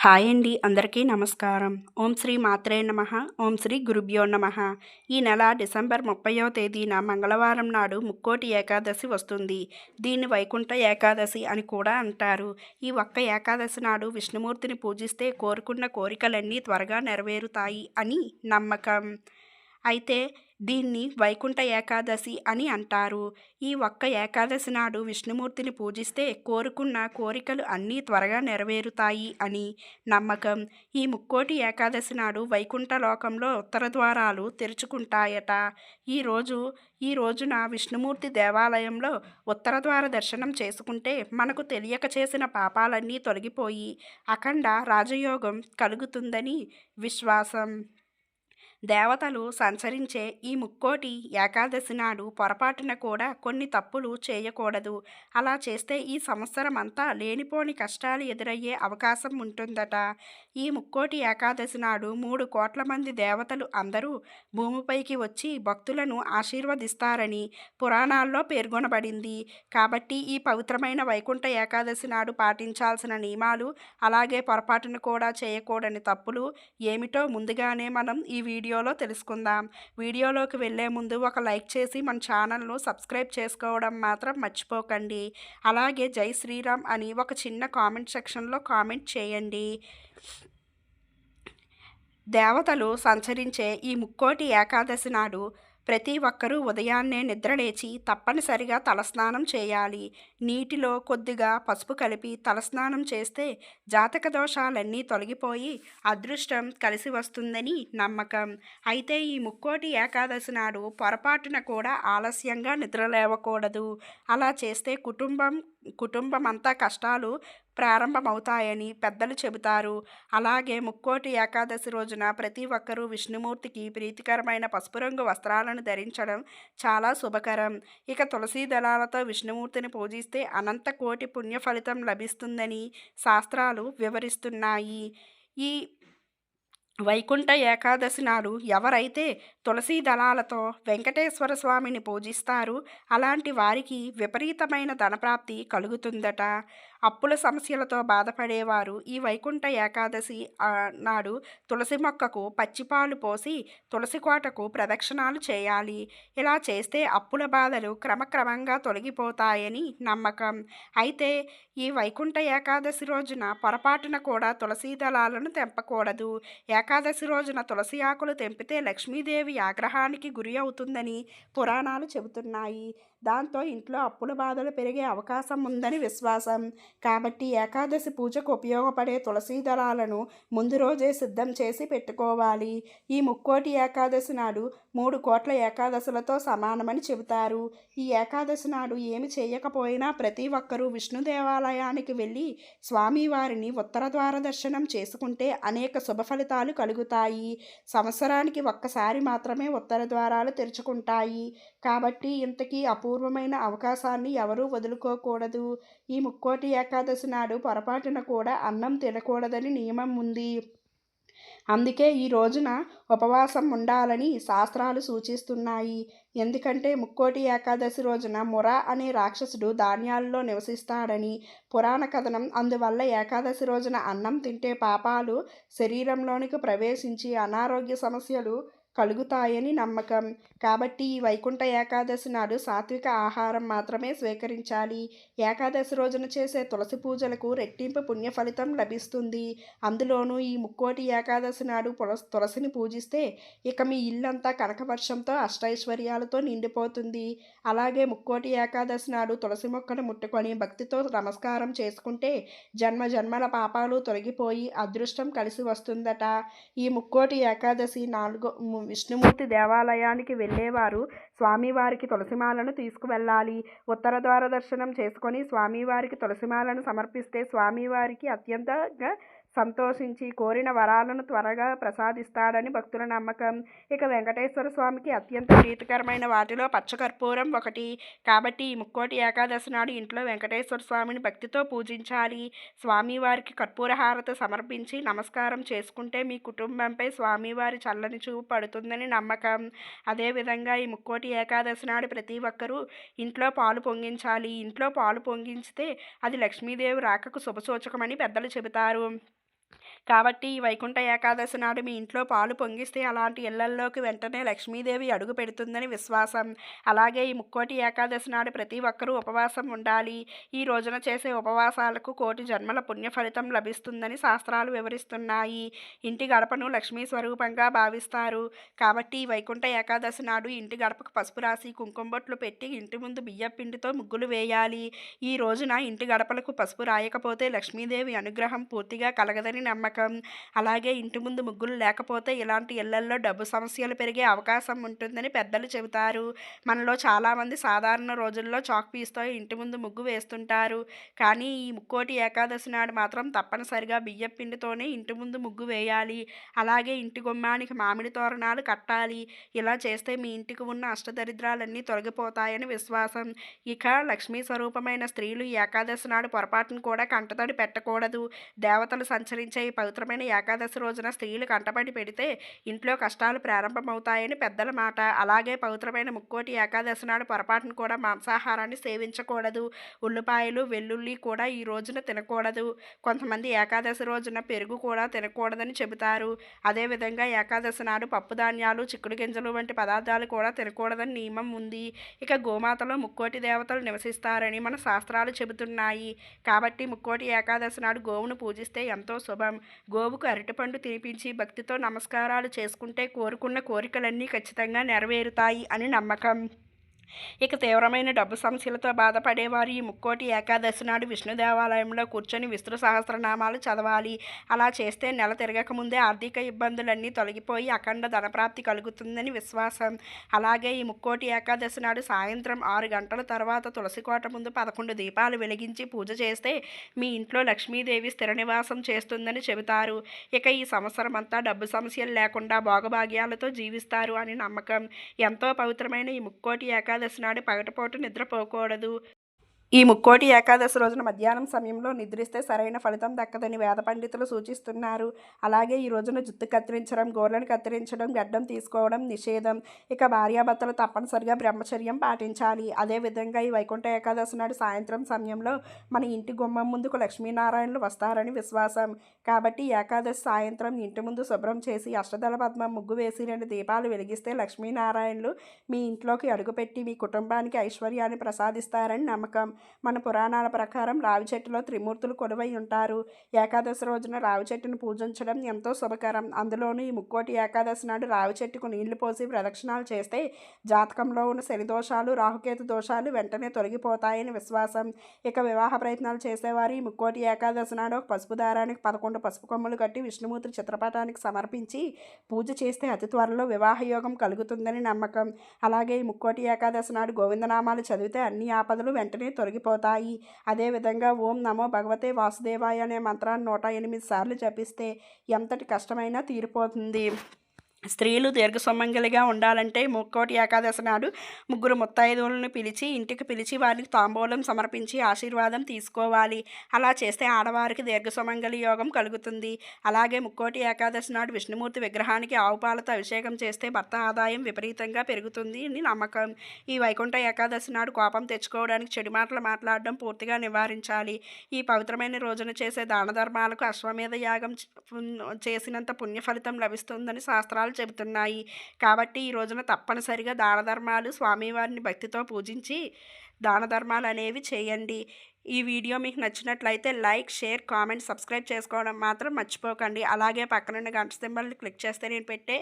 Hi అండి, అందరికీ నమస్కారం. ఓం శ్రీ మాత్రే నమః. ఓం శ్రీ గురుభ్యో నమః. ఈ నెల డిసెంబర్ 30వ తేదీన మంగళవారం నాడు ముక్కోటి ఏకాదశి వస్తుంది. దీన్ని వైకుంఠ ఏకాదశి అని కూడా అంటారు. ఈ ఒక్క ఏకాదశి నాడు విష్ణుమూర్తిని పూజిస్తే కోరుకున్న కోరికలన్నీ త్వరగా నెరవేరుతాయి అని నమ్మకం. అయితే దీన్ని వైకుంఠ ఏకాదశి అని అంటారు. ఈ ఒక్క ఏకాదశి నాడు విష్ణుమూర్తిని పూజిస్తే కోరుకున్న కోరికలు అన్నీ త్వరగా నెరవేరుతాయి అని నమ్మకం. ఈ ముక్కోటి ఏకాదశి నాడు వైకుంఠ లోకంలో ఉత్తర ద్వారాలు తెరుచుకుంటాయట. ఈ రోజున విష్ణుమూర్తి దేవాలయంలో ఉత్తర ద్వార దర్శనం చేసుకుంటే మనకు తెలియక చేసిన పాపాలన్నీ తొలగిపోయి అఖండ రాజయోగం కలుగుతుందని విశ్వాసం. దేవతలు సంచరించే ఈ ముక్కోటి ఏకాదశి నాడు పొరపాటున కూడా కొన్ని తప్పులు చేయకూడదు. అలా చేస్తే ఈ సంవత్సరం అంతా లేనిపోని కష్టాలు ఎదురయ్యే అవకాశం ఉంటుందట. ఈ ముక్కోటి ఏకాదశి నాడు 3 కోట్ల మంది దేవతలు అందరూ భూమిపైకి వచ్చి భక్తులను ఆశీర్వదిస్తారని పురాణాల్లో పేర్కొనబడింది. కాబట్టి ఈ పవిత్రమైన వైకుంఠ ఏకాదశి నాడు పాటించాల్సిన నియమాలు, అలాగే పొరపాటున కూడా చేయకూడని తప్పులు ఏమిటో ముందుగానే మనం ఈ వీడియోలో తెలుసుకుందాం. వీడియోలోకి వెళ్ళే ముందు ఒక లైక్ చేసి మన ఛానల్ను సబ్స్క్రైబ్ చేసుకోవడం మాత్రం మర్చిపోకండి. అలాగే జై శ్రీరామ్ అని ఒక చిన్న కామెంట్ సెక్షన్లో కామెంట్ చేయండి. దేవతలు సంచరించే ఈ ముక్కోటి ఏకాదశి నాడు ప్రతి ఒక్కరూ ఉదయాన్నే నిద్రలేచి తప్పనిసరిగా తలస్నానం చేయాలి. నీటిలో కొద్దిగా పసుపు కలిపి తలస్నానం చేస్తే జాతక దోషాలన్నీ తొలగిపోయి అదృష్టం కలిసి వస్తుందని నమ్మకం. అయితే ఈ ముక్కోటి ఏకాదశి నాడు పొరపాటున కూడా ఆలస్యంగా నిద్రలేవకూడదు. అలా చేస్తే కుటుంబం అంతా కష్టాలు ప్రారంభమవుతాయని పెద్దలు చెబుతారు. అలాగే ముక్కోటి ఏకాదశి రోజున ప్రతి ఒక్కరూ విష్ణుమూర్తికి ప్రీతికరమైన పసుపు రంగు వస్త్రాలను ధరించడం చాలా శుభకరం. ఇక తులసీ దళాలతో విష్ణుమూర్తిని పూజిస్తే అనంత కోటి పుణ్య ఫలితం లభిస్తుందని శాస్త్రాలు వివరిస్తున్నాయి. ఈ వైకుంఠ ఏకాదశి నాడు ఎవరైతే తులసీ దళాలతో వెంకటేశ్వర స్వామిని పూజిస్తారో అలాంటి వారికి విపరీతమైన ధనప్రాప్తి కలుగుతుందట. అప్పుల సమస్యలతో బాధపడేవారు ఈ వైకుంఠ ఏకాదశి నాడు తులసి మొక్కకు పచ్చిపాలు పోసి తులసి కోటకు ప్రదక్షిణాలు చేయాలి. ఇలా చేస్తే అప్పుల బాధలు క్రమక్రమంగా తొలగిపోతాయని నమ్మకం. అయితే ఈ వైకుంఠ ఏకాదశి రోజున పొరపాటున కూడా తులసీ దళాలను తెంపకూడదు. ఏకాదశి రోజున తులసి ఆకులు తెంపితే లక్ష్మీదేవి ఆగ్రహానికి గురి అవుతుందని పురాణాలు చెబుతున్నాయి. దాంతో ఇంట్లో అప్పుల బాధలు పెరిగే అవకాశం ఉందని విశ్వాసం. కాబట్టి ఏకాదశి పూజకు ఉపయోగపడే తులసీ దళాలను ముందు రోజే సిద్ధం చేసి పెట్టుకోవాలి. ఈ ముక్కోటి ఏకాదశి నాడు 3 కోట్ల ఏకాదశులతో సమానమని చెబుతారు. ఈ ఏకాదశి నాడు ఏమి చేయకపోయినా ప్రతి ఒక్కరూ విష్ణు దేవాలయానికి వెళ్ళి స్వామివారిని ఉత్తర ద్వార దర్శనం చేసుకుంటే అనేక శుభ ఫలితాలు కలుగుతాయి. సంవత్సరానికి ఒక్కసారి మాత్రమే ఉత్తర ద్వారాలు తెరుచుకుంటాయి. కాబట్టి ఇంతకీ అపూర్వమైన అవకాశాన్ని ఎవరూ వదులుకోకూడదు. ఈ ముక్కోటి ఏకాదశి నాడు పొరపాటున కూడా అన్నం తినకూడదని నియమం ఉంది. అందుకే ఈ రోజున ఉపవాసం ఉండాలని శాస్త్రాలు సూచిస్తున్నాయి. ఎందుకంటే ముక్కోటి ఏకాదశి రోజున ముర అనే రాక్షసుడు ధాన్యాల్లో నివసిస్తాడని పురాణ కథనం. అందువల్ల ఏకాదశి రోజున అన్నం తింటే పాపాలు శరీరంలోనికి ప్రవేశించి అనారోగ్య సమస్యలు కలుగుతాయని నమ్మకం. కాబట్టి ఈ వైకుంఠ ఏకాదశి నాడు సాత్విక ఆహారం మాత్రమే స్వీకరించాలి. ఏకాదశి రోజున చేసే తులసి పూజలకు రెట్టింపు పుణ్య ఫలితం లభిస్తుంది. అందులోనూ ఈ ముక్కోటి ఏకాదశి నాడు తులసిని పూజిస్తే ఇక మీ ఇల్లంతా కనకవర్షంతో అష్టైశ్వర్యాలతో నిండిపోతుంది. అలాగే ముక్కోటి ఏకాదశి నాడు తులసి మొక్కను ముట్టుకొని భక్తితో నమస్కారం చేసుకుంటే జన్మల పాపాలు తొలగిపోయి అదృష్టం కలిసి వస్తుందట. ఈ ముక్కోటి ఏకాదశి విష్ణుమూర్తి దేవాలయానికి వెళ్ళేవారు స్వామివారికి తులసిమాలను తీసుకువెళ్ళాలి. ఉత్తర ద్వార దర్శనం చేసుకొని స్వామివారికి తులసిమాలను సమర్పిస్తే స్వామివారికి అత్యంతగా సంతోషించి కోరిన వరాలను త్వరగా ప్రసాదిస్తాడని భక్తుల నమ్మకం. ఇక వెంకటేశ్వర స్వామికి అత్యంత ప్రీతికరమైన వాటిలో పచ్చకర్పూరం ఒకటి. కాబట్టి ఈ ముక్కోటి ఏకాదశి నాడు ఇంట్లో వెంకటేశ్వర స్వామిని భక్తితో పూజించాలి. స్వామివారికి కర్పూర హారతి సమర్పించి నమస్కారం చేసుకుంటే మీ కుటుంబంపై స్వామివారి చల్లని చూపు పడుతుందని నమ్మకం. అదేవిధంగా ఈ ముక్కోటి ఏకాదశి నాడు ప్రతి ఒక్కరూ ఇంట్లో పాలు పొంగించాలి. ఇంట్లో పాలు పొంగించితే అది లక్ష్మీదేవి రాకకు శుభసూచకమని పెద్దలు చెబుతారు. కాబట్టి ఈ వైకుంఠ ఏకాదశి నాడు మీ ఇంట్లో పాలు పొంగిస్తే అలాంటి ఇళ్లల్లోకి వెంటనే లక్ష్మీదేవి అడుగు పెడుతుందని విశ్వాసం. అలాగే ఈ ముక్కోటి ఏకాదశి నాడు ప్రతి ఒక్కరూ ఉపవాసం ఉండాలి. ఈ రోజున చేసే ఉపవాసాలకు కోటి జన్మల పుణ్య ఫలితం లభిస్తుందని శాస్త్రాలు వివరిస్తున్నాయి. ఇంటి గడపను లక్ష్మీ స్వరూపంగా భావిస్తారు. కాబట్టి ఈ వైకుంఠ ఏకాదశి నాడు ఇంటి గడపకు పసుపు రాసి కుంకుమ బొట్లు పెట్టి ఇంటి ముందు బియ్యం పిండితో ముగ్గులు వేయాలి. ఈ రోజున ఇంటి గడపలకు పసుపు రాయకపోతే లక్ష్మీదేవి అనుగ్రహం పూర్తిగా కలగదని నమ్మకం. అలాగే ఇంటి ముందు ముగ్గులు లేకపోతే ఇలాంటి ఇళ్లల్లో డబ్బు సమస్యలు పెరిగే అవకాశం ఉంటుందని పెద్దలు చెబుతారు. మనలో చాలామంది సాధారణ రోజుల్లో చాక్ పీస్తో ఇంటి ముందు ముగ్గు వేస్తుంటారు. కానీ ఈ ముక్కోటి ఏకాదశి నాడు మాత్రం తప్పనిసరిగా బియ్యం పిండితోనే ఇంటి ముందు ముగ్గు వేయాలి. అలాగే ఇంటి గుమ్మానికి మామిడి తోరణాలు కట్టాలి. ఇలా చేస్తే మీ ఇంటికి ఉన్న అష్టదరిద్రాలన్నీ తొలగిపోతాయని విశ్వాసం. ఇక లక్ష్మీ స్వరూపమైన స్త్రీలు ఈ ఏకాదశి నాడు పొరపాటును కూడా కంటతడి పెట్టకూడదు. దేవతలు సంచరించే ఈ పవిత్రమైన ఏకాదశి రోజున స్త్రీలు కంటపడి పెడితే ఇంట్లో కష్టాలు ప్రారంభమవుతాయని పెద్దల మాట. అలాగే పవిత్రమైన ముక్కోటి ఏకాదశి నాడు పొరపాటును కూడా మాంసాహారాన్ని సేవించకూడదు. ఉల్లిపాయలు వెల్లుల్లి కూడా ఈ రోజున తినకూడదు. కొంతమంది ఏకాదశి రోజున పెరుగు కూడా తినకూడదని చెబుతారు. అదేవిధంగా ఏకాదశి నాడు పప్పు ధాన్యాలు చిక్కుడు గింజలు వంటి పదార్థాలు కూడా తినకూడదని నియమం ఉంది. ఇక గోమాతలో ముక్కోటి దేవతలు నివసిస్తారని మన శాస్త్రాలు చెబుతున్నాయి. కాబట్టి ముక్కోటి ఏకాదశి నాడు గోవును పూజిస్తే ఎంతో శుభం. గోవుకు అరటిపండు తినిపించి భక్తితో నమస్కారాలు చేసుకుంటే కోరుకున్న కోరికలన్నీ ఖచ్చితంగా నెరవేరుతాయి అని నమ్మకం. ఇక తీవ్రమైన డబ్బు సమస్యలతో బాధపడేవారు ఈ ముక్కోటి ఏకాదశి నాడు విష్ణు దేవాలయంలో కూర్చొని విష్ణు సహస్రనామాలు చదవాలి. అలా చేస్తే నెల తిరగకముందే ఆర్థిక ఇబ్బందులన్నీ తొలగిపోయి అఖండ ధనప్రాప్తి కలుగుతుందని విశ్వాసం. అలాగే ఈ ముక్కోటి ఏకాదశి నాడు సాయంత్రం 6 గంటల తర్వాత తులసికోట ముందు 11 దీపాలు వెలిగించి పూజ చేస్తే మీ ఇంట్లో లక్ష్మీదేవి స్థిర నివాసం చేస్తుందని చెబుతారు. ఇక ఈ సంవత్సరం అంతా డబ్బు సమస్యలు లేకుండా భోగభాగ్యాలతో జీవిస్తారు అని నమ్మకం. ఎంతో పవిత్రమైన ఈ ముక్కోటి ఏకాదశి నాడు పగటిపూట నిద్రపోకూడదు. ఈ ముక్కోటి ఏకాదశి రోజున మధ్యాహ్నం సమయంలో నిద్రిస్తే సరైన ఫలితం దక్కదని వేద పండితులు సూచిస్తున్నారు. అలాగే ఈ రోజున జుట్టు కత్తిరించడం, గోర్లను కత్తిరించడం, గడ్డం తీసుకోవడం నిషేధం. ఇక భార్యాభర్తలు తప్పనిసరిగా బ్రహ్మచర్యం పాటించాలి. అదేవిధంగా ఈ వైకుంఠ ఏకాదశి నాడు సాయంత్రం సమయంలో మన ఇంటి గుమ్మం ముందుకు లక్ష్మీనారాయణులు వస్తారని విశ్వాసం. కాబట్టి ఏకాదశి సాయంత్రం ఇంటి ముందు శుభ్రం చేసి అష్టదళ పద్మం ముగ్గు వేసి 2 దీపాలు వెలిగిస్తే లక్ష్మీనారాయణులు మీ ఇంట్లోకి అడుగుపెట్టి మీ కుటుంబానికి ఐశ్వర్యాన్ని ప్రసాదిస్తారని నమ్మకం. మన పురాణాల ప్రకారం రావి చెట్టులో త్రిమూర్తులు కొలువై ఉంటారు. ఏకాదశి రోజున రావి చెట్టును పూజించడం ఎంతో శుభకరం. అందులోనూ ఈ ముక్కోటి ఏకాదశి నాడు రావి చెట్టుకు నీళ్లు పోసి ప్రదక్షిణాలు చేస్తే జాతకంలో ఉన్న శని దోషాలు, రాహుకేతు దోషాలు వెంటనే తొలగిపోతాయని విశ్వాసం. ఇక వివాహ ప్రయత్నాలు చేసేవారు ఈ ముక్కోటి ఏకాదశి నాడు ఒక పసుపు దారానికి 11 పసుపు కొమ్ములు కట్టి విష్ణుమూర్తి చిత్రపటానికి సమర్పించి పూజ చేస్తే అతి త్వరలో వివాహ యోగం కలుగుతుందని నమ్మకం. అలాగే ఈ ముక్కోటి ఏకాదశి నాడు గోవిందనామాలు చదివితే అన్ని ఆపదలు వెంటనే తొలగిపోతాయి. అదేవిధంగా ఓం నమో భగవతే వాసుదేవాయ అనే మంత్రాన్ని 108 సార్లు జపిస్తే ఎంతటి కష్టమైనా తీరిపోతుంది. స్త్రీలు దీర్ఘసుమంగలిగా ఉండాలంటే ముక్కోటి ఏకాదశి నాడు 3 ముత్తైదువులను ఇంటికి పిలిచి వారికి తాంబూలం సమర్పించి ఆశీర్వాదం తీసుకోవాలి. అలా చేస్తే ఆడవారికి దీర్ఘసుమంగళి యోగం కలుగుతుంది. అలాగే ముక్కోటి ఏకాదశి నాడు విష్ణుమూర్తి విగ్రహానికి ఆవు పాలతో అభిషేకం చేస్తే భర్త ఆదాయం విపరీతంగా పెరుగుతుంది అని నమ్మకం. ఈ వైకుంఠ ఏకాదశి నాడు కోపం తెచ్చుకోవడానికి చెడు మాటలు మాట్లాడడం పూర్తిగా నివారించాలి. ఈ పవిత్రమైన రోజున చేసే దాన ధర్మాలకు అశ్వమేధ యాగం చేసినంత పుణ్య ఫలితం లభిస్తుందని శాస్త్రాలు చెబుతున్నాయి. కాబట్టి ఈ రోజున తప్పనిసరిగా దాన ధర్మాలు, స్వామివారిని భక్తితో పూజించి దాన ధర్మాలు అనేవి చేయండి. ఈ వీడియో మీకు నచ్చినట్లయితే లైక్, షేర్, కామెంట్, సబ్స్క్రైబ్ చేసుకోవడం మాత్రం మర్చిపోకండి. అలాగే పక్కనున్న గంట సింబల్ని క్లిక్ చేస్తే నేను పెట్టే